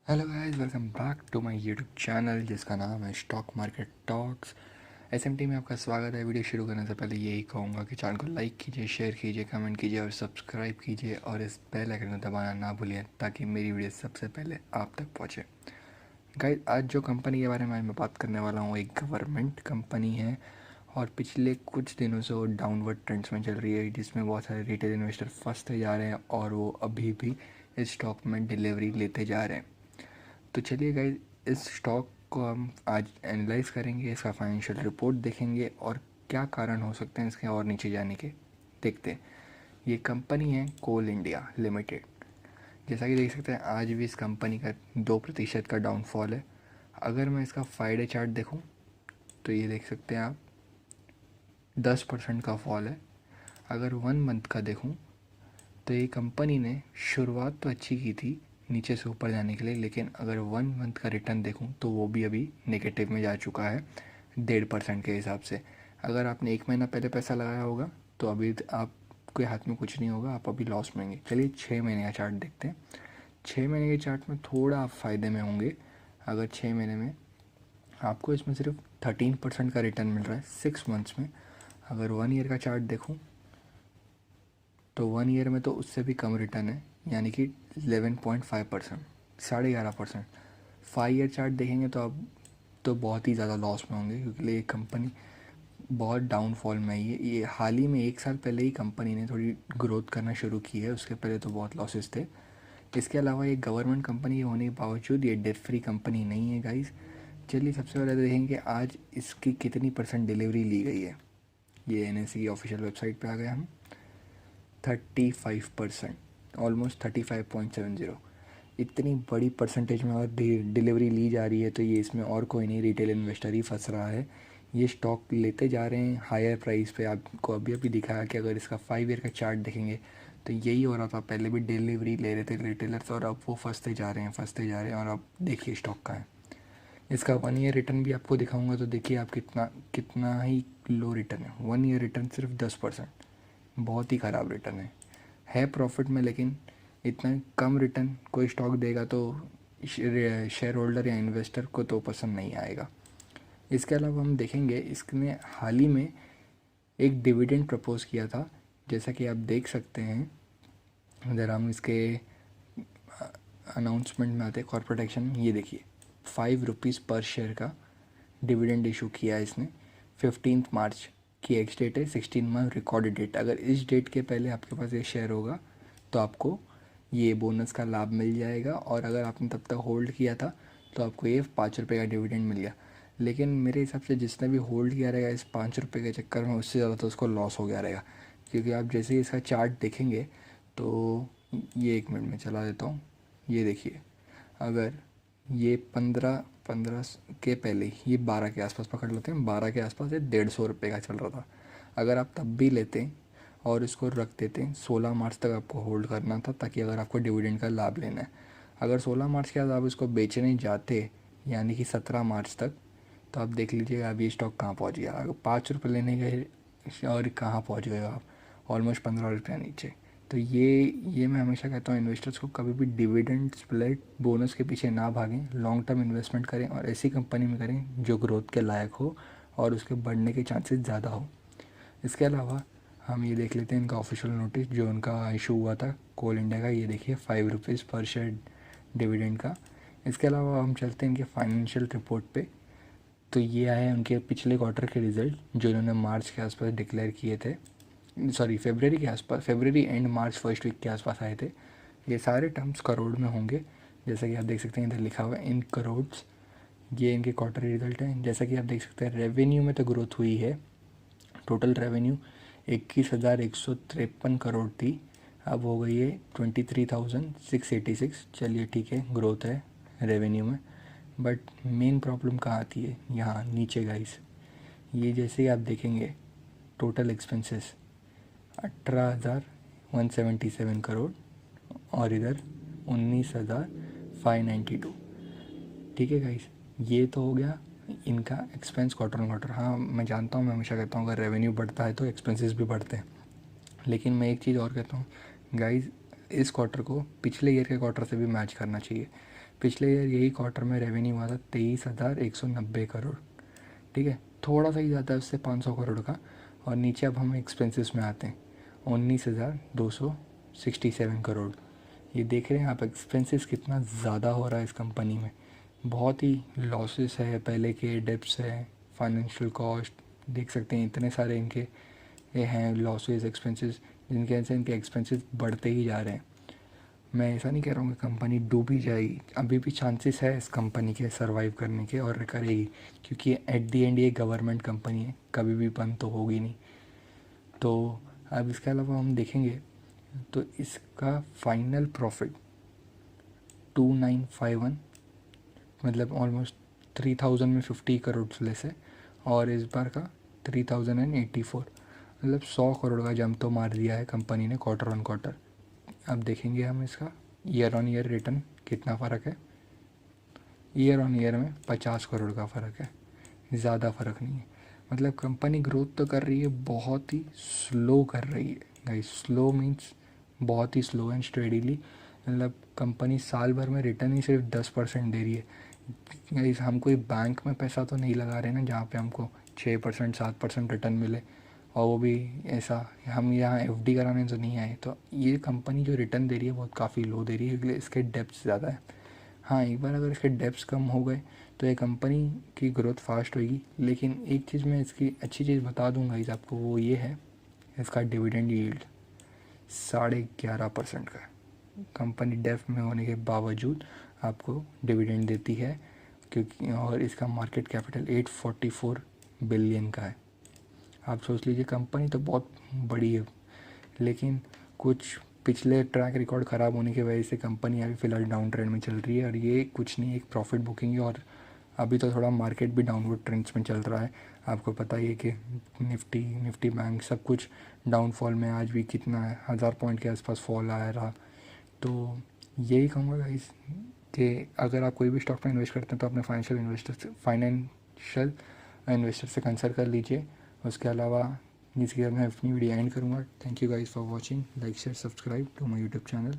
Hello guys, welcome back to my YouTube channel जिसका नाम है स्टॉक मार्केट टॉक्स। एसएमटी में आपका स्वागत है। वीडियो शुरू करने से पहले यही कहूँगा कि चैनल को लाइक कीजिए, शेयर कीजिए, कमेंट कीजिए और सब्सक्राइब कीजिए और इस बेल आइकन को दबाना ना भूलिए ताकि मेरी वीडियो सबसे पहले आप तक पहुँचे। गाइस, आज जो कंपनी के बारे में मैं बात करने वाला हूँ एक गवर्नमेंट कंपनी है और पिछले कुछ दिनों से वो डाउनवर्ड ट्रेंड्स में चल रही है, जिसमें बहुत सारे रिटेल इन्वेस्टर फंसते जा रहे हैं और वो अभी भी इस स्टॉक में डिलीवरी लेते जा रहे हैं। तो चलिए गाइस, इस स्टॉक को हम आज एनालाइज करेंगे, इसका फाइनेंशियल रिपोर्ट देखेंगे और क्या कारण हो सकते हैं इसके और नीचे जाने के, देखते हैं। ये कंपनी है कोल इंडिया लिमिटेड। जैसा कि देख सकते हैं आज भी इस कंपनी का 2% का डाउनफॉल है। अगर मैं इसका 5 डे चार्ट देखूं तो ये देख सकते हैं आप 10% का फॉल है। अगर 1 मंथ का देखूं तो ये कंपनी ने शुरुआत तो अच्छी की थी नीचे से ऊपर जाने के लिए, लेकिन अगर 1 मंथ का रिटर्न देखूं तो वो भी अभी नेगेटिव में जा चुका है 1.5% के हिसाब से। अगर आपने 1 महीना पहले पैसा लगाया होगा तो अभी आपके हाथ में कुछ नहीं होगा, आप अभी लॉस में होंगे। चलिए 6 महीने का चार्ट देखते हैं। 6 महीने के चार्ट में थोड़ा आप फ़ायदे में होंगे। अगर 6 महीने में आपको इसमें सिर्फ 13% का रिटर्न मिल रहा है 6 मंथ्स में। अगर 1 ईयर का चार्ट देखूँ तो 1 ईयर में तो उससे भी कम रिटर्न है, यानी कि 11.5%, 11.5%। 5 ईयर चार्ट देखेंगे तो आप तो बहुत ही ज़्यादा लॉस में होंगे, क्योंकि ये कंपनी बहुत डाउनफॉल में है। ये हाल ही में 1 साल पहले ही कंपनी ने थोड़ी ग्रोथ करना शुरू की है, उसके पहले तो बहुत लॉसेस थे। इसके अलावा ये गवर्नमेंट कंपनी होने के बावजूद ये डेट फ्री कंपनी नहीं है गाइस। चलिए सबसे पहले देखेंगे आज इसकी कितनी परसेंट डिलीवरी ली गई है। ये एनएसई की ऑफिशियल वेबसाइट पे आ गए हम। 35%, ऑलमोस्ट 35.70। इतनी बड़ी परसेंटेज में और डिलीवरी ली जा रही है तो ये इसमें और कोई नहीं, रिटेल इन्वेस्टर ही फंस रहा है। ये स्टॉक लेते जा रहे हैं हायर प्राइस पे। आपको अभी अभी दिखाया कि अगर इसका 5 ईयर का चार्ट देखेंगे तो यही हो रहा था, पहले भी डिलीवरी ले रहे थे रिटेलर्स और अब वो फंसते जा रहे हैं, फंसते जा रहे हैं। और अब देखिए स्टॉक का है। इसका 1 ईयर रिटर्न भी आपको दिखाऊंगा तो देखिए आप कितना कितना ही लो रिटर्न है। 1 ईयर रिटर्न सिर्फ 10%, बहुत ही ख़राब रिटर्न है प्रॉफिट में, लेकिन इतना कम रिटर्न कोई स्टॉक देगा तो शेयर होल्डर या इन्वेस्टर को तो पसंद नहीं आएगा। इसके अलावा हम देखेंगे इसने हाल ही में एक डिविडेंड प्रपोज़ किया था, जैसा कि आप देख सकते हैं। अगर हम इसके अनाउंसमेंट में आते हैं कॉर्पोरेट एक्शन, ये देखिए 5 रुपीज़ पर शेयर का डिविडेंड इशू किया है इसने। 15 मार्च की एक्स डेट है, 16 मंथ रिकॉर्डेड डेट। अगर इस डेट के पहले आपके पास ये शेयर होगा तो आपको ये बोनस का लाभ मिल जाएगा, और अगर आपने तब तक होल्ड किया था तो आपको ये 5 रुपये का डिविडेंड मिल गया। लेकिन मेरे हिसाब से जिसने भी होल्ड किया रहेगा इस 5 रुपये के चक्कर में, उससे ज़्यादा तो उसको लॉस हो गया रहेगा। क्योंकि आप जैसे ही इसका चार्ट देखेंगे तो ये 1 मिनट में चला देता हूँ। ये देखिए, अगर ये 15 के पहले ये 12 के आसपास पकड़ लेते हैं, 12 के आसपास ये 150 रुपये का चल रहा था। अगर आप तब भी लेते और इसको रख देते, 16 मार्च तक आपको होल्ड करना था ताकि अगर आपको डिविडेंड का लाभ लेना है। अगर 16 मार्च के बाद आप इसको बेचने जाते, यानी कि 17 मार्च तक, तो आप देख लीजिएगा अभी स्टॉक कहाँ पहुँच गया। अगर 5 रुपये लेने गए और कहाँ पहुँच गए आप, ऑलमोस्ट 15 रुपये नीचे। तो ये मैं हमेशा कहता हूँ इन्वेस्टर्स को, कभी भी डिविडेंड स्प्लिट बोनस के पीछे ना भागें, लॉन्ग टर्म इन्वेस्टमेंट करें और ऐसी कंपनी में करें जो ग्रोथ के लायक हो और उसके बढ़ने के चांसेस ज़्यादा हो। इसके अलावा हम ये देख लेते हैं इनका ऑफिशियल नोटिस जो उनका इशू हुआ था कोल इंडिया का। ये देखिए 5 रुपीज़ पर शेयर डिविडेंड का। इसके अलावा हम चलते हैं इनके फाइनेंशियल रिपोर्ट पे। तो ये आए उनके पिछले क्वार्टर के रिज़ल्ट जो इन्होंने मार्च के आसपास डिक्लेयर किए थे, सॉरी फरवरी के आसपास, फरवरी एंड मार्च फर्स्ट वीक के आसपास आए थे। ये सारे टर्म्स करोड़ में होंगे, जैसा कि आप देख सकते हैं इधर लिखा हुआ है इन करोड्स। ये इनके क्वार्टरली रिजल्ट हैं। जैसा कि आप देख सकते हैं रेवेन्यू में तो ग्रोथ हुई है। टोटल रेवेन्यू 21,153 करोड़ थी, अब हो गई है 23,686। चलिए ठीक है, ग्रोथ है रेवेन्यू में। बट मेन प्रॉब्लम कहाँ आती है, यहाँ नीचे गाइस। ये जैसे ही आप देखेंगे टोटल एक्सपेंसेस 18,177 करोड़ और इधर 19,592। ठीक है गाइस, ये तो हो गया इनका एक्सपेंस क्वार्टर ऑन क्वार्टर। हाँ मैं जानता हूँ, मैं हमेशा कहता हूँ अगर रेवेन्यू बढ़ता है तो एक्सपेंसेस भी बढ़ते हैं, लेकिन मैं एक चीज़ और कहता हूँ गाइस, इस क्वार्टर को पिछले ईयर के क्वार्टर से भी मैच करना चाहिए। पिछले ईयर यही क्वार्टर में रेवेन्यू हुआ था 23,190 करोड़, ठीक है, थोड़ा सा ही ज़्यादा है उससे 500 करोड़ का। और नीचे अब हम एक्सपेंसेस में आते हैं, 19,267 करोड़। ये देख रहे हैं आप एक्सपेंसेस कितना ज़्यादा हो रहा है इस कंपनी में। बहुत ही लॉसेस है, पहले के डेब्ट्स है, फाइनेंशियल कॉस्ट देख सकते हैं, इतने सारे इनके ये हैं लॉसेस एक्सपेंसेस, जिनके वजह से इनके एक्सपेंसेस बढ़ते ही जा रहे हैं। मैं ऐसा नहीं कह रहा हूँ कि कंपनी डूबी जाएगी, अभी भी चांसेस है इस कंपनी के सरवाइव करने के, और करेगी, क्योंकि एट दी एंड ये गवर्नमेंट कंपनी है, कभी भी बंद तो होगी नहीं। तो अब इसके अलावा हम देखेंगे तो इसका फाइनल प्रॉफिट 2951, मतलब ऑलमोस्ट 3000 में 50 करोड़ लेस है, और इस बार का 3084, मतलब 100 करोड़ का जंप तो मार दिया है कंपनी ने क्वार्टर ऑन क्वार्टर। अब देखेंगे हम इसका ईयर ऑन ईयर रिटर्न कितना फ़र्क है। ईयर ऑन ईयर में 50 करोड़ का फ़र्क है, ज़्यादा फ़र्क नहीं है। मतलब कंपनी ग्रोथ तो कर रही है, बहुत ही स्लो कर रही है गाइस। स्लो मीन्स बहुत ही स्लो एंड स्टेडीली। मतलब कंपनी साल भर में रिटर्न ही सिर्फ 10% दे रही है गाइस। हम कोई बैंक में पैसा तो नहीं लगा रहे ना जहाँ पे हमको 6% 7% रिटर्न मिले, और वो भी ऐसा हम यहाँ एफडी कराने तो नहीं आए। तो ये कंपनी जो रिटर्न दे रही है बहुत काफ़ी लो दे रही है, इसलिए इसके डेप्थ ज़्यादा है। हाँ, एक बार अगर इसके डेप्स कम हो गए तो ये कंपनी की ग्रोथ फास्ट होगी। लेकिन एक चीज़ मैं इसकी अच्छी चीज़ बता दूंगा इस आपको, वो ये है इसका डिविडेंड यील्ड 11.5% का है। कंपनी डेफ में होने के बावजूद आपको डिविडेंड देती है, क्योंकि और इसका मार्केट कैपिटल 844 बिलियन का है। आप सोच लीजिए, कंपनी तो बहुत बड़ी है, लेकिन कुछ पिछले ट्रैक रिकॉर्ड ख़राब होने की वजह से कंपनी अभी फ़िलहाल डाउन ट्रेंड में चल रही है। और ये कुछ नहीं, एक प्रॉफिट बुकिंग है, और अभी तो थोड़ा मार्केट भी डाउनवर्ड ट्रेंड्स में चल रहा है। आपको पता ही है कि निफ्टी बैंक सब कुछ डाउनफॉल में, आज भी कितना है 1000 पॉइंट के आसपास फॉल आया रहा। तो यही कहूँगा गाइस कि अगर आप कोई भी स्टॉक में इन्वेस्ट करते हैं तो अपने फाइनेंशियल इन्वेस्टर से कंसल्ट कर लीजिए। उसके अलावा जिसके बाद मैं अपनी वीडियो एंड करूँगा। Thank you guys for watching, like share subscribe to my YouTube channel.